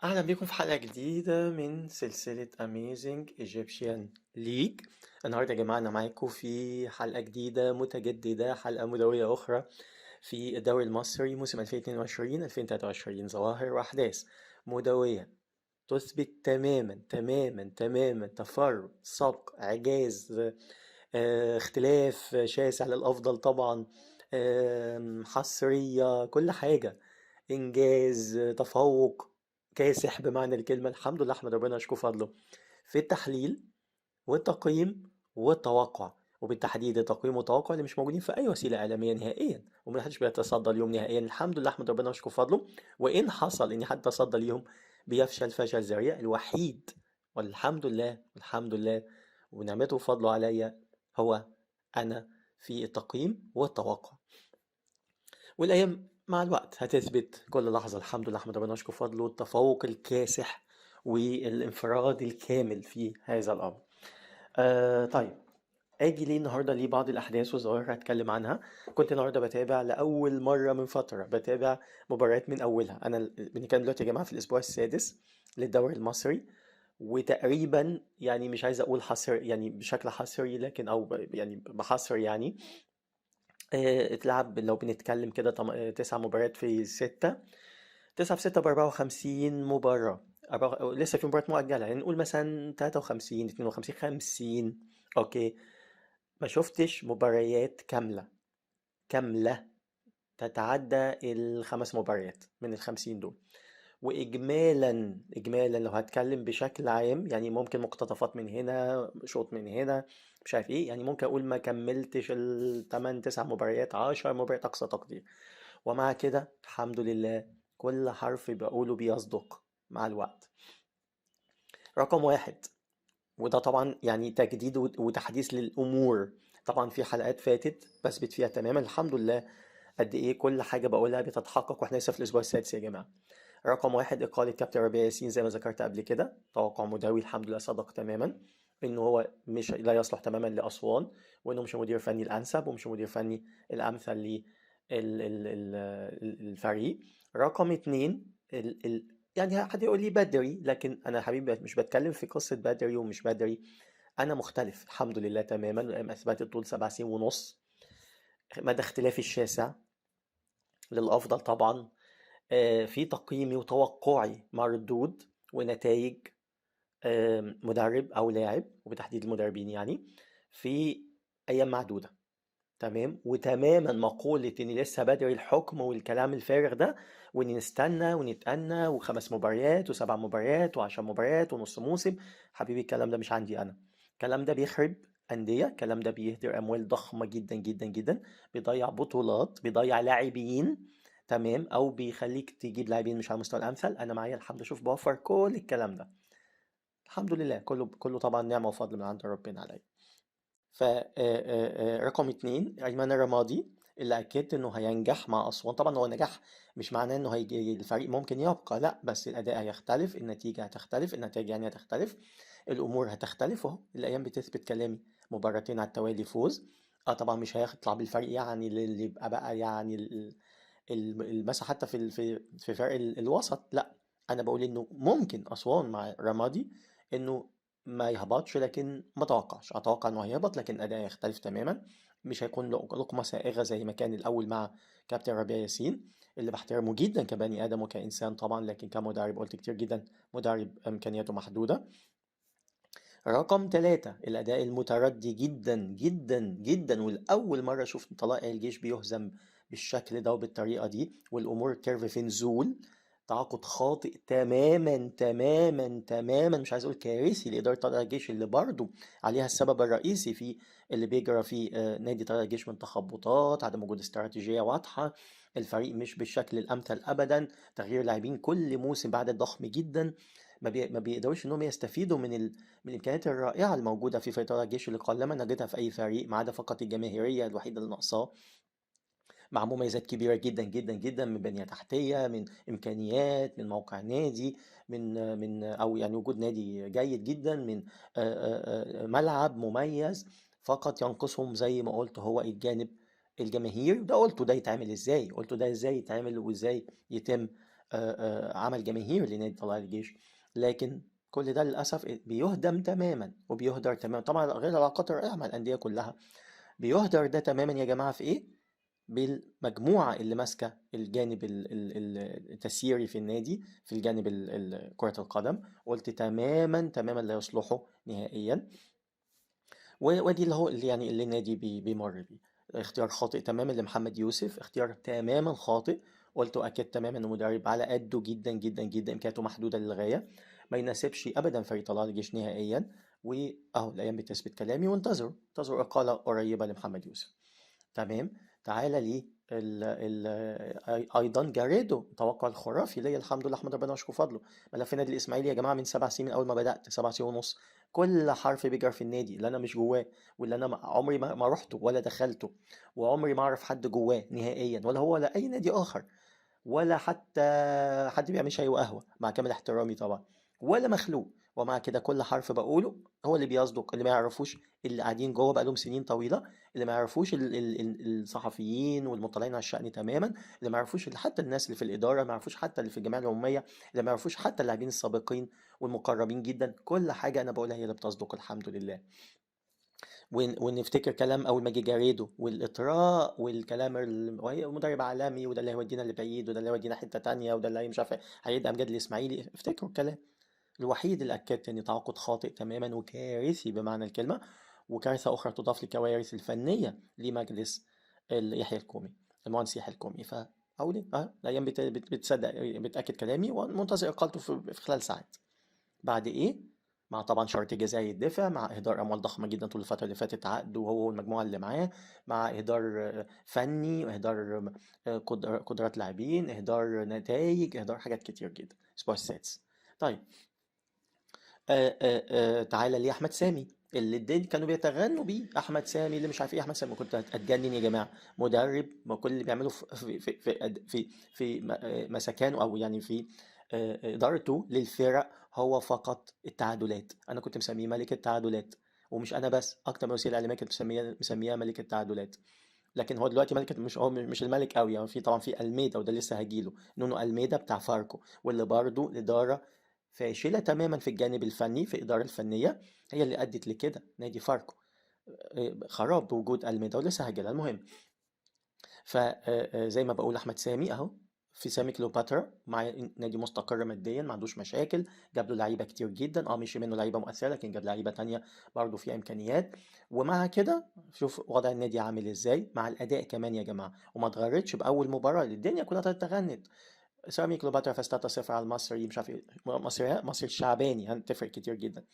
أهلا بيكم في حلقة جديدة من سلسلة Amazing Egyptian League. النهاردة يا جماعة أنا معاكم في حلقة جديدة متجددة، حلقة مدوية أخرى في الدوري المصري موسم 2022-2023. ظواهر وأحداث مدوية تثبت تماما تفرد، سبق، إعجاز، اختلاف شاسع للأفضل طبعا، حصرية، كل حاجة، إنجاز، تفوق كاسح بمعنى الكلمة. الحمد لله، أحمد ربنا أشكر فضله في التحليل والتقييم والتوقع، وبالتحديد التقييم والتوقع اللي مش موجودين في أي وسيلة إعلامية نهائيا، ومحدش بيتصدى اليوم نهائيا. الحمد لله، أحمد ربنا أشكر فضله. وإن حصل إن حد تصدى ليهم بيفشل فشل ذريع. الوحيد والحمد لله ونعمته وفضله عليا هو أنا في التقييم والتوقع. والأيام مع الوقت هتثبت كل لحظة. الحمد لله، أحمد ربنا أشكر فضله، التفوق الكاسح والانفراد الكامل في هذا الأمر. طيب، اجي ليه النهارده؟ ليه بعض الاحداث والظواهر هتكلم عنها. كنت النهارده بتابع لاول مره من فتره، بتابع مباريات من اولها. انا بنتكلم دلوقتي يا جماعه في الاسبوع السادس للدوري المصري، وتقريبا يعني مش عايز اقول حصر يعني بشكل حصري، لكن او يعني بحصر يعني. اتلعب لو بنتكلم كده 9 مباريات في 6، 9 في 6 ب54 مباراة. لسه في مباراة مؤجلة، يعني نقول مثلا 53 52 50. اوكي، ما شفتش مباريات كاملة تتعدى ال5 مباريات من ال50 دول. وإجمالا لو هتكلم بشكل عام، يعني ممكن مقتطفات من هنا، شوط من هنا، مش عارف ايه، يعني ممكن اقول ما كملتش ال8 9 مباريات، 10 مباريات اقصى تقدير. ومع كده الحمد لله كل حرف بقوله بيصدق مع الوقت. رقم واحد، وده طبعا يعني تجديد وتحديث للأمور. طبعا في حلقات فاتت بثبت فيها تماما الحمد لله قد ايه كل حاجة بقولها بتتحقق، واحنا لسه في الأسبوع السادس يا جماعة. رقم واحد، إقالة كابتن ربيع ياسين زي ما ذكرت قبل كده، توقع مدوي الحمد لله صدق تماما. إنه هو مش لا يصلح تماما لأسوان، وإنه مش المدير الفني الأنسب ومش المدير الفني الأمثل للفريق. رقم اتنين، يعني حد يقول لي بدري، لكن أنا يا حبيبي مش بتكلم في قصة بدري ومش بدري. أنا مختلف الحمد لله تماما، أثبتت طول 7 سنين ونص مدى اختلافي الشاسع للأفضل طبعا. في تقييمي وتوقعي مردود ونتائج مدرب أو لاعب، وبتحديد المدربين يعني، في أيام معدودة. تمام، وتماما مقولة إن لسه بدري الحكم والكلام الفارغ ده، وإن نستنى ونتأنى و5 مباريات و7 مباريات و10 مباريات ونص موسم. حبيبي الكلام ده مش عندي أنا. الكلام ده بيخرب أندية، الكلام ده بيهدر أموال ضخمة جدا جدا جدا، بيضيع بطولات، بيضيع لاعبين. تمام، أو بيخليك تجيب لاعبين مش على المستوى الأمثل. أنا معايا الحمد لله، شوف بوفر كل الكلام ده. الحمد لله، كله طبعا نعمة وفضل من عند ربنا عليا. رقم اتنين، أيمن الرمادي، اللي أكدت إنه هينجح مع أسوان. طبعا هو نجاح مش معناه إنه هيجي الفريق ممكن يبقى، لا، بس الأداء هيختلف، النتيجة هتختلف، النتائج يعني هتختلف، الأمور هتختلف. أهو الأيام بتثبت كلامي، مباراتين على التوالي فوز. اه طبعا مش هيطلع بالفريق يعني اللي يبقى بقى يعني مثلا حتى في فرق الوسط، لا. انا بقول انه ممكن اسوان مع رمادي انه ما يهبطش، لكن ما اتوقعش، اتوقع انه هيهبط، لكن الاداء يختلف تماما. مش هيكون لقمه سائغه زي ما كان الاول مع كابتن ربيع ياسين، اللي بحترمه جدا كبني ادم وكانسان طبعا، لكن كمدرب قلت كتير جدا مدرب امكانياته محدوده. رقم ثلاثة، الأداء المتردي جدا، والأول مرة أشوف طلائع الجيش بيهزم بالشكل ده وبالطريقة دي، والأمور كيرف في نزول. تعاقد خاطئ تماما، مش عايز أقول كارثي لإدارة طلائع الجيش، اللي برضو عليها السبب الرئيسي في اللي بيجرى في نادي طلائع الجيش من تخبطات، عدم وجود استراتيجية واضحة، الفريق مش بالشكل الأمثل أبدا، تغيير لاعبين كل موسم بعدد ضخم جدا. ما بيقدروش انهم يستفيدوا من الامكانيات الرائعه الموجوده في فريق الجيش، اللي قلما نجدها في اي فريق ما عدا فقط الجماهيريه الوحيده اللي ناقصاه، مع مميزات كبيره جدا من بنيه تحتيه، من امكانيات، من موقع نادي، من او يعني وجود نادي جيد جدا، من ملعب مميز. فقط ينقصهم زي ما قلت هو الجانب الجماهيري. وده قلته ده يتعمل ازاي، قلته ده ازاي يتعمل وازاي يتم عمل جماهيري لنادي طلائع الجيش، لكن كل ده للأسف بيهدم تماما وبيهدر تماما، طبعا غير العلاقات الرائعة مع الأندية كلها. بيهدر ده تماما يا جماعة في إيه؟ بالمجموعة اللي ماسكة الجانب التسييري في النادي، في الجانب كرة القدم. قلت تماما تماما لا يصلحوا نهائيا. ودي اللي هو اللي يعني اللي النادي بيمر بيه. اختيار خاطئ تماما لمحمد يوسف، اختيار تماما خاطئ. قلت أكد تماما إنه مدرب على قده جدا جدا جدا، إمكانياته محدودة للغاية، ما يناسبش أبدا فريق طلائع الجيش نهائيا. وأهو الأيام بتثبت كلامي، وانتظروا إقالة قريبة لمحمد يوسف. تمام. تعالى لي ايضا جاريدو، توقع الخرافي ليا الحمد لله، احمد ربنا واشكر فضله. ملف النادي الاسماعيلي يا جماعه من 7 سنين، من اول ما بدات 7 سنين ونص، كل حرف بيجرى في النادي اللي انا مش جواه، واللي انا عمري ما رحته ولا دخلته، وعمري ما اعرف حد جواه نهائيا، ولا هو ولا اي نادي اخر، ولا حتى حد بيعمل شاي وقهوة، مع كامل احترامي طبعا، ولا مخلوق. ومع كده كل حرف بقوله هو اللي بيصدق. اللي ما يعرفوش اللي قاعدين جوه بقالهم سنين طويلة، اللي ما يعرفوش الصحفيين والمطلعين على الشأن تماما، اللي ما يعرفوش حتى الناس اللي في الإدارة، ما يعرفوش حتى اللي في الجمعية العمومية، اللي ما يعرفوش حتى اللاعبين السابقين والمقربين جدا. كل حاجة أنا بقولها هي اللي بتصدق الحمد لله. ونفتكر كلام اول ما جه جاريدو والاطراء والكلام وهي مدرب عالمي، وده اللي هيودينا لبعيد، وده اللي هيودينا حته تانية، وده اللي مش عارف هيبقى امجاد الاسماعيلي. افتكروا الكلام الوحيد اللي اكدت ان تعاقد خاطئ تماما وكارثي بمعنى الكلمه، وكارثه اخرى تضاف للكوارث الفنيه لمجلس يحيى الكومي، المهندس يحيى الكومي. فاقول ايه؟ الايام بتصدق، بتاكد كلامي، ومنتظر اقالته في خلال ساعات. بعد ايه؟ مع طبعا شرط جزائي يدفع، مع اهدار اموال ضخمه جدا طول الفتره اللي فاتت، عقده هو والمجموعه اللي معاه، مع اهدار فني، واهدار قدرات لاعبين، اهدار نتائج، اهدار حاجات كتير جدا. الاسبوع السادس. طيب. تعالى ليه احمد سامي، اللي الدنيا كانوا بيتغنوا بيه، احمد سامي اللي مش عارف ايه، احمد سامي كنت هتجنن يا جماعه. مدرب ما كل اللي بيعمله في مسكانه، او يعني في ادارته للفرق، هو فقط التعادلات. انا كنت مسميه ملك التعادلات، ومش انا بس، اكتر من وسيله اعلاميه كانت مسميه ملك التعادلات. لكن هو دلوقتي ملك، مش هو مش الملك قوي يعني. في طبعا في الميدا، وده لسه هجيله، نونو الميدا بتاع فاركو، واللي برضه الاداره فاشله تماما في الجانب الفني، في الاداره الفنيه، هي اللي ادت لكده نادي فاركو خراب بوجود الميدا، ولسه هجيلها. المهم، فزي ما بقول احمد سامي اهو في سامي كليوباترا، مع نادي مستقر ماديا، ما عندوش مشاكل، جاب له لعيبه كتير جدا، مشي منه لعيبه مؤثره، لكن جاب لعيبه تانية برضه فيها امكانيات. ومع كده شوف وضع النادي عامل ازاي مع الاداء كمان يا جماعه، وما اتغرتش باول مباراه، الدنيا كلها تغنت. سامي كليوباترا فاز 3-0 على المصري، مش عارف ايه، مصري الشعباني، هتفرق كتير جدا.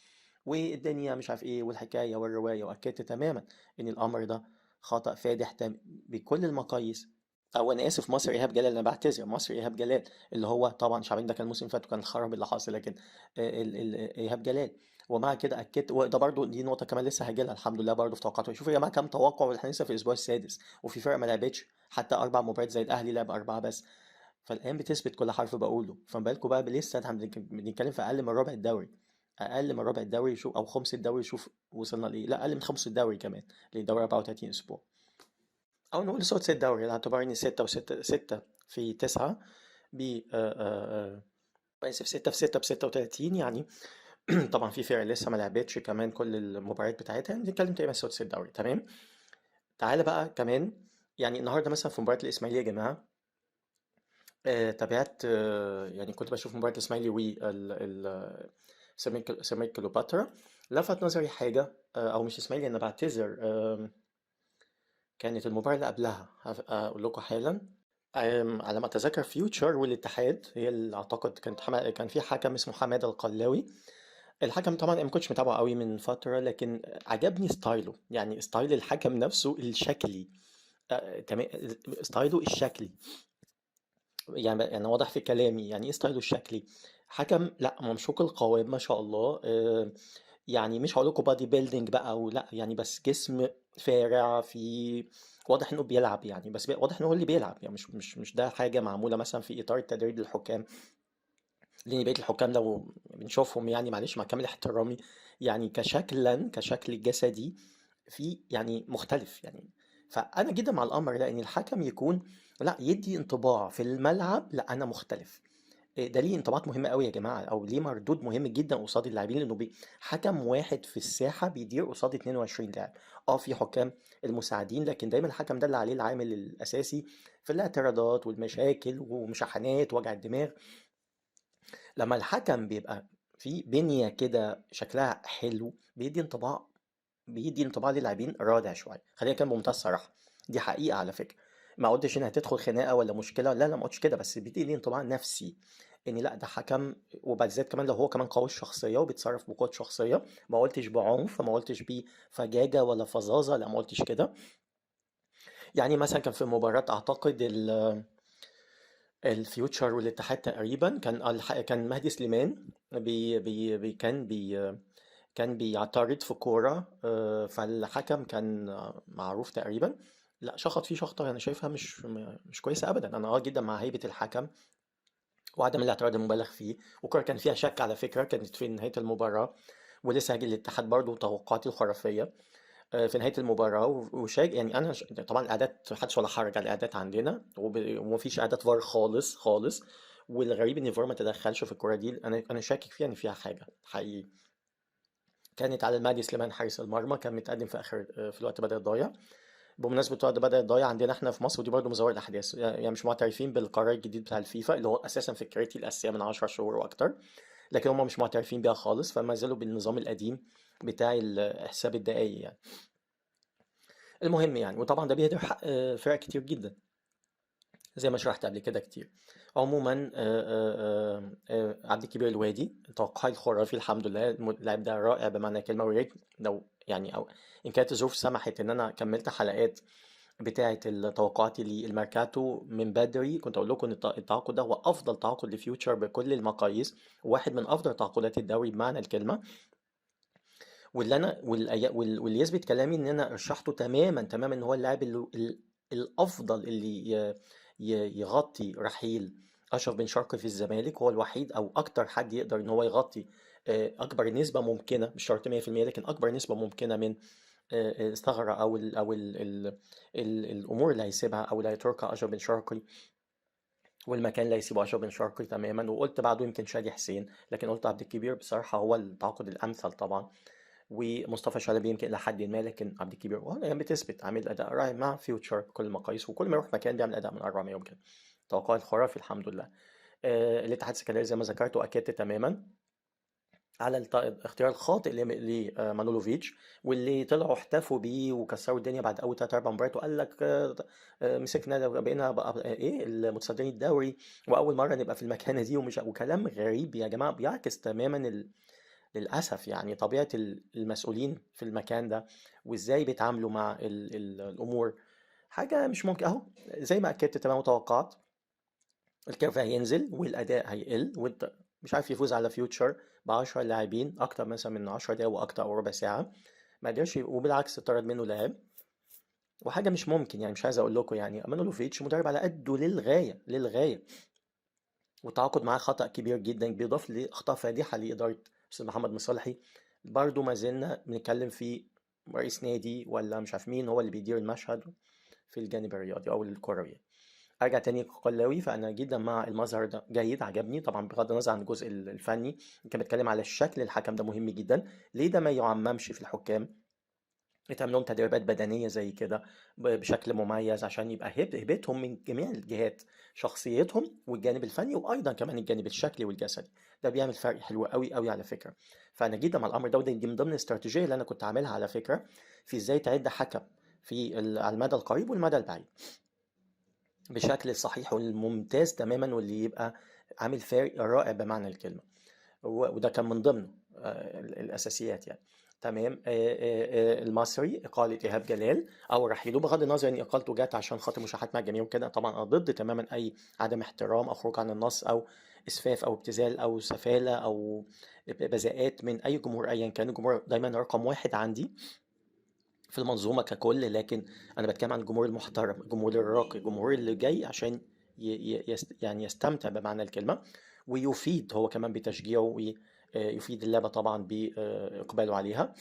والدنيا مش عارف ايه، والحكايه والروايه، واكدت تماما ان الامر ده خطأ فادح بكل المقاييس. او انا اسف، مصر ايهاب جلال، انا بعتذر، مصر ايهاب جلال، اللي هو طبعا شعبان ده كان الموسم اللي فات وكان الخراب اللي حاصل، لكن ايهاب جلال. ومع كده اكدت، وده برضو دي نقطه كمان لسه هاجلها الحمد لله برضو في توقعاته. شوفوا يا جماعه كام توقع، واحنا لسه في الاسبوع السادس، وفي فرق ما لعبتش حتى 4 مباريات، زي الاهلي لعب 4 بس. فالايام بتثبت كل حرف بقوله. فما بالكم بقى لسه احنا بنتكلم في اقل من ربع الدوري، اقل من ربع الدوري، شوف، او خمس الدوري، شوف وصلنا لايه. لا، اقل من خمس الدوري كمان، لان الدوري 34 اسبوع، او نقول سدس الدوري على اعتبار ان 6 في 9 ب اسف 6 في 6 ب 36 يعني. طبعا في فرق لسه ما لعبتش كمان كل المباريات بتاعتها، يعني بنتكلم تقريبا سدس الدوري. تمام. تعالى بقى كمان، يعني النهارده مثلا في مباراه الاسماعيلي يا جماعه، تابعت، يعني كنت بشوف مباراة الإسماعيلي سيراميكا كليوباترا. لفت نظري حاجة، أو مش إسماعيلي، أنا بعتذر، كانت المباراة اللي قبلها، أقول لكم حالا. على ما أتذكر فيوتشر والاتحاد، هي اللي أعتقد كانت كان في حكم اسمه حمادة القلاوي. الحكم طبعا أنا ما كنتش متابعه قوي من فترة، لكن عجبني ستايله، يعني ستايل الحكم نفسه الشكلي، تمام، ستايله الشكلي. يعني واضح في كلامي يعني ايه ستايله الشكلي. حكم لا ممشوق القوام ما شاء الله، يعني مش هقول لكم بادي بيلدينج بقى او لا، يعني بس جسم فارع، في واضح انه بيلعب يعني، بس واضح انه هو اللي بيلعب يعني، مش ده حاجه معموله مثلا في اطار التدريب للحكام، لان بقيه الحكام لو بنشوفهم يعني معلش مع كامل احترامي، يعني كشكل جسدي في يعني مختلف يعني. فانا جدا مع الامر ده، ان الحكم يكون لا يدي انطباع في الملعب، لا انا مختلف. ده ليه انطباعات مهمة قوي يا جماعة، او ليه مردود مهم جدا قصاد اللاعبين، لانه حكم واحد في الساحة بيدير قصاد 22 لاعب. في حكام المساعدين، لكن دايما الحكم ده اللي عليه العامل الاساسي في الاعتراضات والمشاكل ومشاحنات وجع الدماغ. لما الحكم بيبقى في بنية كده شكلها حلو، بيدي انطباع للاعبين رادع شويه. خلينا كان بمنتهى الصراحه، دي حقيقه على فكره. ما قلتش انها هتدخل خناقه ولا مشكله، لا لا، ما قلتش كده، بس بيدي انطباع نفسي ان لا ده حكم. وبالذات كمان لو هو كمان قوي الشخصيه وبيتصرف بقوه شخصيه. ما قلتش بعنف، ما قلتش بفجاجه ولا فظاظه، لا ما قلتش كده. يعني مثلا كان في مباراه اعتقد الفيوتشر والاتحاد تقريبا، كان مهدي سليمان بي بي بي كان بي كان بيعترض في كورة، فالحكم كان معروف تقريبا، لا شخط فيه شخطة أنا شايفها مش كويسة أبدا. أنا جدا مع هيبة الحكم وعدم الاعتراض المبالغ فيه. والكورة كان فيها شك على فكرة، كانت في نهاية المباراة، ولسه هاجي الاتحاد برضه توقعاتي الخرافية في نهاية المباراة وشايف يعني أنا طبعا الإعداد حدث ولا حرج على الإعداد عندنا، ومفيش إعداد فار خالص خالص. والغريب إن الفار ما تدخلش في الكورة دي، أنا شاكك فيها إن فيها حاجة حقيقي. كانت على المهدي سليمان حارس المرمى، كان متقدم في اخر في الوقت بدأ الضايع. بمناسبة وقت بدأ الضايع عندنا احنا في مصر، ودي برضه مزور الاحداث، يعني مش معترفين بالقرار الجديد بتاع الفيفا اللي هو اساسا فكرتي الاساسيه من 10 شهور واكتر، لكن هم مش معترفين بيها خالص، فما زالوا بالنظام القديم بتاع حساب الدقايق يعني. المهم يعني، وطبعا ده بيهدر حق فرق كتير جدا زي ما شرحت قبل كده كتير. عموما عبد الكبير الوادي توقعي الخرافي الحمد لله، اللاعب ده رائع بمعنى الكلمه. ويا ريت لو يعني، او ان كانت الظروف سمحت ان انا كملت حلقات بتاعه توقعاتي للميركاتو من بدري، كنت اقول لكم ان التعاقد ده هو افضل تعاقد لفيوتشر بكل المقاييس، وواحد من افضل تعاقدات الدوري بمعنى الكلمه. واللي انا واللي يثبت كلامي ان انا رشحته تماما تماما ان هو اللاعب الافضل اللي يغطي رحيل اشرف بن شرقي في الزمالك. هو الوحيد او اكتر حد يقدر ان هو يغطي اكبر نسبه ممكنه، مش شرط 100%، لكن اكبر نسبه ممكنه من الثغره الامور اللي هيسيبها او اللي هيتركها اشرف بن شرقي، والمكان اللي هيسيبه اشرف بن شرقي تماما. وقلت بعده يمكن شادي حسين، لكن قلت عبد الكبير بصراحه هو التعاقد الامثل طبعا. ومصطفى شلبي يمكن إلى حد ما، لكن عبد الكبير يعني بتثبت عامل أداء رائع مع فيوتشر بكل المقاييس، وكل ما يروح مكان بيعمل أداء من أروع ما يمكن. توقع الخرافي الحمد لله. الاتحاد السكندري زي ما ذكرت وأكدت تماما على الاختيار الخاطئ لمانولوفيتش، واللي طلعوا احتفوا بيه وكسروا الدنيا بعد اول 3 4 مباريات، وقال لك مسكنا بقينا بقى ايه المتصدرين الدوري، واول مره نبقى في المكانه دي، وكلام غريب يا جماعه بيعكس تماما للأسف يعني طبيعة المسؤولين في المكان ده، وإزاي بيتعاملوا مع الأمور. حاجة مش ممكن أهو. زي ما أكدت تمام وتوقعت، الكيرف هينزل والأداء هيقل، وأنت مش عارف يفوز على فيوتشر ب10 لاعبين أكتر مثلا من 10 دقايق وأكتر أو ربع ساعة، ما قدرش، وبالعكس اتطرد منه لاعب. وحاجة مش ممكن يعني، مش عايز أقول لكم يعني مانولوفيتش مدرب على قده للغاية للغاية، والتعاقد معاه خطأ كبير جدا بيضاف لأخطاء فادحة لإدارة أستاذ محمد مصالحي. برضه ما زلنا بنتكلم في رئيس نادي ولا مش عارف مين هو اللي بيدير المشهد في الجانب الرياضي أو الكروي. أرجع تاني قلاوي، فأنا جدا مع المظهر ده، جيد عجبني طبعا بغض النظر عن الجزء الفني. كان بيتكلم على الشكل، الحكم ده مهم جدا. ليه ده ما يعممش في الحكام، يتعمل لهم تدريبات بدنية زي كده بشكل مميز، عشان يبقى هيبتهم من جميع الجهات، شخصيتهم والجانب الفني وأيضا كمان الجانب الشكلي والجسدي. ده بيعمل فرق حلو قوي قوي على فكرة. فأنا جدا مع الأمر ده، ودي من ضمن الاستراتيجية اللي أنا كنت عاملها على فكرة في إزاي تعد حكم على المدى القريب والمدى البعيد بشكل صحيح والممتاز تماما، واللي يبقى عامل فارق رائع بمعنى الكلمة. وده كان من ضمن الأساسيات يعني. تمام. المصري إقالة إيهاب جلال أو رحيله، بغض النظر إن إقالته جت عشان خاطر مشاحات مع الجميع وكده، طبعا أنا ضد تماما أي عدم احترام أو خروج عن النص أو إسفاف أو ابتذال أو سفالة أو بذاءات من أي جمهور أيا كان. الجمهور دايما رقم واحد عندي في المنظومة ككل، لكن أنا بتكلم عن الجمهور المحترم، الجمهور الراقي، الجمهور اللي جاي عشان يعني يستمتع بمعنى الكلمة، ويفيد هو كمان بتشجيعه، ويفيد اللعبة طبعا بإقباله عليها.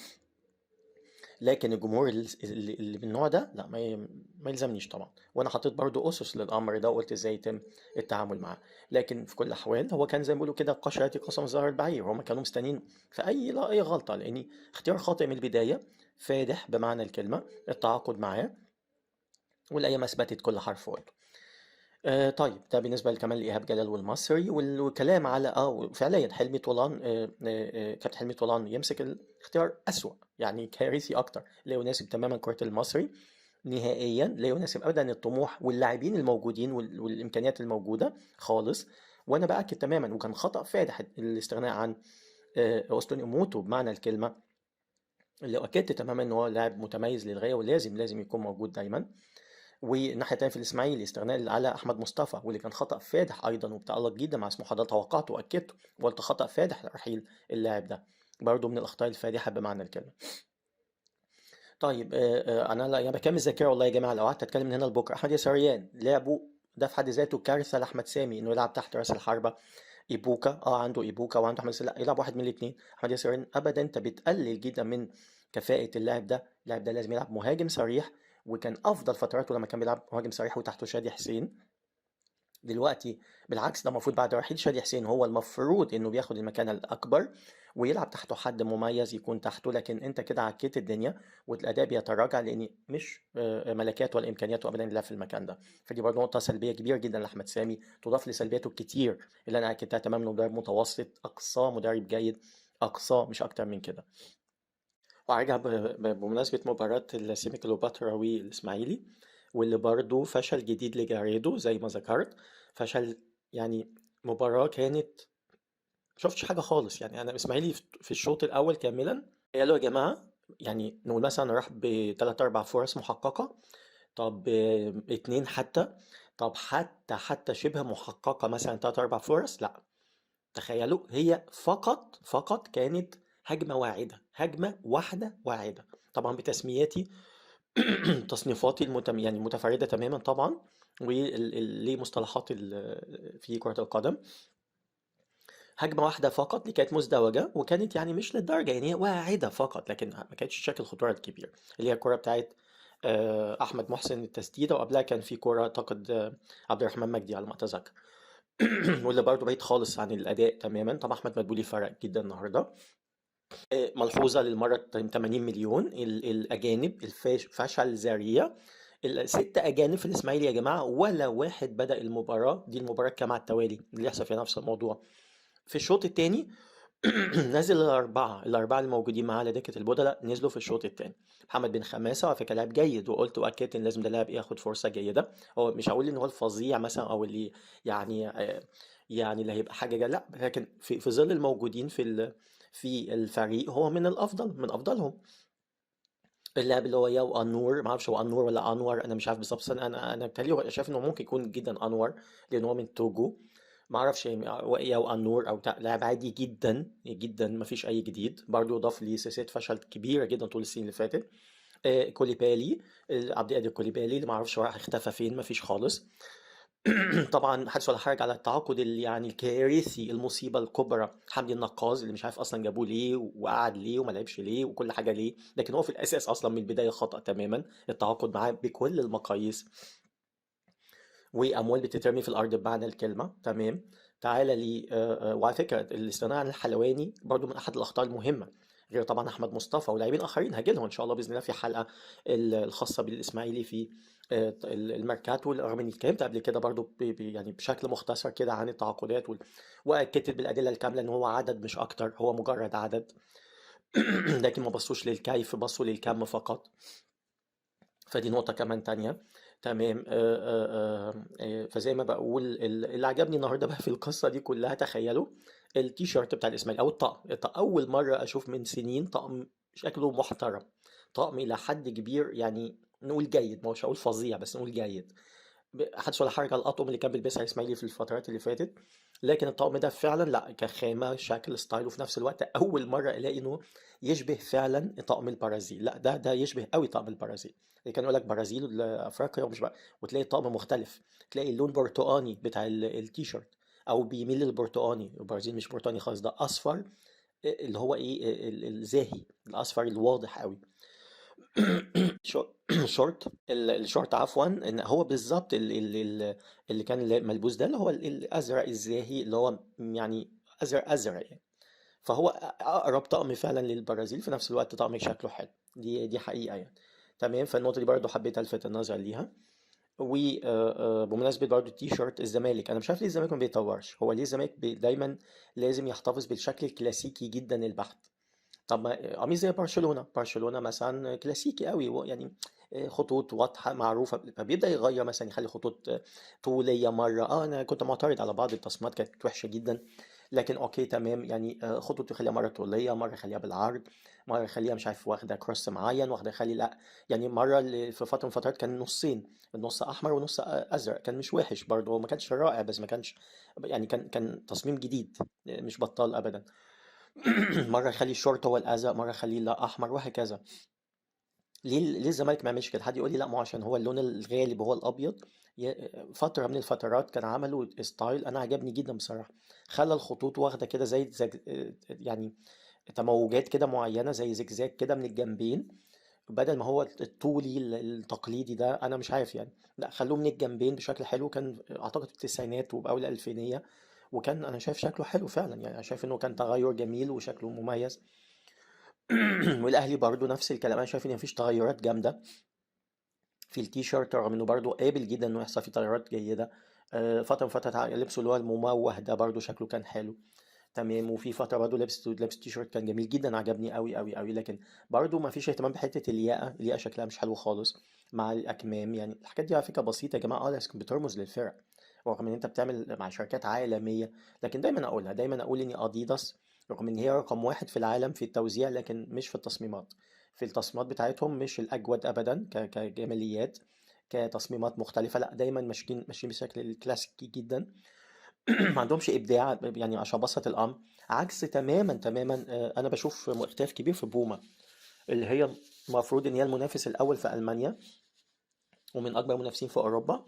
لكن الجمهور اللي من النوع ده لا، ما يلزمنيش طبعا. وانا حطيت برضو اسس للامر ده وقلت ازاي يتم التعامل معاه. لكن في كل الاحوال هو كان زي ما بيقولوا كده قشرتي قسم الزهر البعير، هم كانوا مستنيين في اي لا اي غلطه، لاني اختيار خاطئ من البدايه فادح بمعنى الكلمه التعاقد معاه، والايام اثبتت كل حرف قلته. طيب ده بالنسبة كمان لإيهاب جلال والمصري والكلام على فعليا حلمي طولان، كابتن حلمي طولان يمسك الاختيار أسوأ، يعني كارثي أكتر، لا يناسب تماما كرة المصري نهائيا، لا يناسب أبدا الطموح واللاعبين الموجودين والإمكانيات الموجودة خالص. وأنا بأكد تماما وكان خطأ فادح الاستغناء عن أوستون إيموتو بمعنى الكلمة، اللي أكدت تماما إن هو لاعب متميز للغاية ولازم يكون موجود دايما. والناحية التانية في الإسماعيلي استغناء على أحمد مصطفى، واللي كان خطأ فادح أيضا وبتألق جدا مع سموحة، ده توقعته وأكدته وقلت خطأ فادح رحيل اللاعب ده، برضه من الأخطاء الفادحة بمعنى الكلمة. طيب أنا لا يعني بكمل ذاكرة والله يا جماعة، لو قعدت أتكلم من هنا لبكرة. أحمد يساريان لعبه ده في حد ذاته كارثة لأحمد سامي إنه يلعب تحت رأس الحربة. إيبوكا عنده إيبوكا وعنده أحمد لا يلعب واحد من الاثنين. أحمد يساريان أبدا، أنت بتقلل جدا من كفاءة اللاعب ده. اللاعب ده لازم يلعب مهاجم صريح، وكان أفضل فتراته لما كان بيلعب مهاجم صريح وتحته شادي حسين. دلوقتي بالعكس، ده المفروض بعد رحيل شادي حسين هو المفروض انه بياخد المكانه الاكبر ويلعب تحته حد مميز يكون تحته، لكن انت كده عكيت الدنيا والاداء بيتراجع، لان مش ملكات ولا امكانياته ابدا لا في المكان ده. فدي برضه نقطه سلبيه كبيره جدا لاحمد سامي، تضاف لسلبياته الكتير اللي انا اكدتها تماما، انه مدرب متوسط اقصاه مدرب جيد، اقصاه مش اكتر من كده. وارجع بمناسبه مباراه السيمي كليوباترا والاسماعيلي، واللي برضه فشل جديد لجاريدو زي ما ذكرت، فشل يعني. مباراة كانت شفتش حاجة خالص، يعني أنا إسماعيلي في الشوط الأول كاملا قالوا يا جماعة، يعني نقول مثلا راح بثلاث أربع فرص محققة، طب اتنين حتى، طب حتى شبه محققة مثلا تلات أربع فرص، لا. تخيلوا هي فقط كانت هجمة واحدة، هجمة واحدة واحدة، طبعا بتسمياتي تصنيفاتي يعني متفردة تماما طبعا، وليه مصطلحات في كرة القدم. هجمة واحدة فقط اللي كانت مزدوجة، وكانت يعني مش للدرجة، يعني هي واحدة فقط لكن ما كانتش شكل الخطورة الكبير، اللي هي الكرة بتاعت أحمد محسن التسديدة، وقبلها كان في كرة أعتقد عبد الرحمن مجدي على ما أتذكر. واللي برضه بعيد خالص عن الأداء تماما. طبعا أحمد مدبولي فرق جدا النهاردة. ملحوظة للمرة 80 مليون الأجانب فشل ذريع. الست أجانب في الإسماعيلي يا جماعة ولا واحد بدأ المباراة دي، المباراة كام على التوالي اللي يحصل فيها نفس الموضوع. في الشوط الثاني نزل الأربعة الموجودين معاه على دكة البدلاء نزلوا في الشوط الثاني. محمد بن خماسة على فكرة لاعب جيد، وقلت وأكدت إن لازم ده لاعب ياخد فرصة جيدة. هو مش هقول إن هو الفظيع مثلا أو اللي يعني يعني اللي هيبقى حاجة لا، لكن في ظل الموجودين في الفريق هو من الأفضل، من أفضلهم. اللاعب اللي هو ياو انور، ما اعرفش هو انور ولا انور، انا مش عارف بالظبط، بس انا بتهيألي شايف انه ممكن يكون جدا انور، لان هو من توجو. ما اعرفش ياو انور او لاعب عادي جدا جدا، ما فيش اي جديد، برضو اضاف لي سلسله فشل كبيره جدا طول السنين اللي فاتت. كوليبالي، عبد القادر كوليبالي اللي ما اعرفش راح اختفى فين، ما فيش خالص. طبعا حدث ولا حرج على التعاقد اللي يعني الكارثي، المصيبه الكبرى، حمدي النقاز اللي مش عارف اصلا جابوه ليه وقعد ليه وما لعبش ليه وكل حاجه ليه، لكن هو في الاساس اصلا من البدايه خطأ تماما التعاقد معاه بكل المقاييس، واموال بتترمي في الارض بمعنى الكلمه. تمام. تعالى لي وعلى فكره الاستغناء عن الحلواني برضو من احد الاخطاء المهمه، غير طبعا احمد مصطفى ولاعبين اخرين هجيلهم ان شاء الله باذن الله في حلقه الخاصه بالاسماعيلي في الميركاتو، رغم اني اتكلمت قبل كده برضو يعني بشكل مختصر كده عن التعاقدات واكدت بالادله الكامله ان هو عدد مش اكتر، هو مجرد عدد. لكن ما بصوش للكيف، بصوا للكم فقط. فدي نقطة كمان تانية. تمام. فزي ما بقول اللي عجبني النهارده بقى في القصة دي كلها، تخيلوا التيشيرت بتاع الإسماعيلي أو الطقم أول مرة أشوف من سنين طقم شكله محترم، طقم إلى حد كبير، يعني نقول جيد، ما هوش هقول فظيع بس نقول جيد. حدث ولا حرج على الأطقم اللي كان بيلبسها الإسماعيلي في الفترات اللي فاتت، لكن الطقم ده فعلا لا، كخامة شكل ستايل، وفي نفس الوقت أول مرة ألاقي إنه يشبه فعلا طقم البرازيل. لا ده يشبه قوي طقم البرازيل، اللي كان يقول لك برازيل افريقيا ومش بقى، وتلاقي الطقم مختلف، تلاقي اللون برتقاني بتاع التيشيرت، او بيميل للبرتقاني. البرازيل مش برتقاني خالص، ده اصفر، اللي هو ايه الزاهي، الاصفر الواضح قوي. شو- شورت الشورت عفوا، ان هو بالظبط اللي كان ملبوس ده، اللي هو الازرق الزاهي، اللي هو يعني ازرق ازرق يعني. فهو اقرب طقم فعلا للبرازيل، في نفس الوقت طقم شكله حلو، دي حقيقة يعني. تمام، فالنقطة دي برضو حبيت الفت النظر ليها. وبمناسبة برضو التي شيرت الزمالك، انا مش عارف ليه الزمالك ما بيطورش، هو ليه الزمالك دايما لازم يحتفظ بالشكل الكلاسيكي جدا البحت؟ طب ما قميص زي برشلونة مثلا كلاسيكي قوي يعني خطوط واضحة معروفة، فبيبدأ يغير مثلا يخلي خطوط طولية مرة. انا كنت معترض على بعض التصميمات كانت وحشة جدا، لكن اوكي تمام يعني خطوط يخليها مرة طولية، مرة يخليها بالعرض، مرة يخليها مش عارف واخدة كروس معين، واخدة يخلي لا، يعني مرة في فترة من الفترات كان نصين، النص احمر ونص ازرق، كان مش وحش برضه، هو ما كانش رائع بس ما كانش يعني، كان تصميم جديد مش بطال ابدا. مرة يخلي الشورت هو الأزرق، مرة يخليه لا أحمر، وهكذا. ليه الزمالك ما يعملش كده؟ حد يقول لي لا، ما هو عشان هو اللون الغالب هو الأبيض. فترة من الفترات كان عملوا ستايل أنا عجبني جدا بصراحة، خلى الخطوط واخدة كده زي يعني تموجات كده معينة زي زجزاج كده من الجنبين، بدل ما هو الطولي التقليدي ده، أنا مش عارف يعني، لا خلوه من الجنبين بشكل حلو. كان أعتقد في التسعينات وبأول الألفينية، وكان أنا شايف شكله حلو فعلا يعني، أنا شايف إنه كان تغير جميل وشكله مميز. والاهلي برضو نفس الكلام، انا شايف ان مفيش تغيرات جامده في التيشيرت، رغم انه برضو قابل جدا انه يحصل فيه تغيرات جيده. فتره من فترات لبسه اللي هو المموه ده برضو شكله كان حلو. تمام، وفي فتره برضو لبس تيشيرت كان جميل جدا، عجبني قوي قوي قوي، لكن برضو ما فيش اهتمام بحته الياقه شكلها مش حلو خالص مع الاكمام. يعني الحاجات دي على فكره بسيطه يا جماعه، لكن بترمز للفرق، رغم ان انت بتعمل مع شركات عالميه. لكن دايما اقول ان اديداس رغم ان هي رقم واحد في العالم في التوزيع، لكن مش في التصميمات. في التصميمات بتاعتهم مش الاجود ابدا كجماليات، كتصميمات مختلفه، لا دايما ماشيين بشكل الكلاسيكي جدا. ما عندهمش ابداع يعني عشان ابسط الامر، عكس تماما. انا بشوف اختلاف كبير في بوما، اللي هي المفروض ان هي المنافس الاول في المانيا، ومن اكبر المنافسين في اوروبا،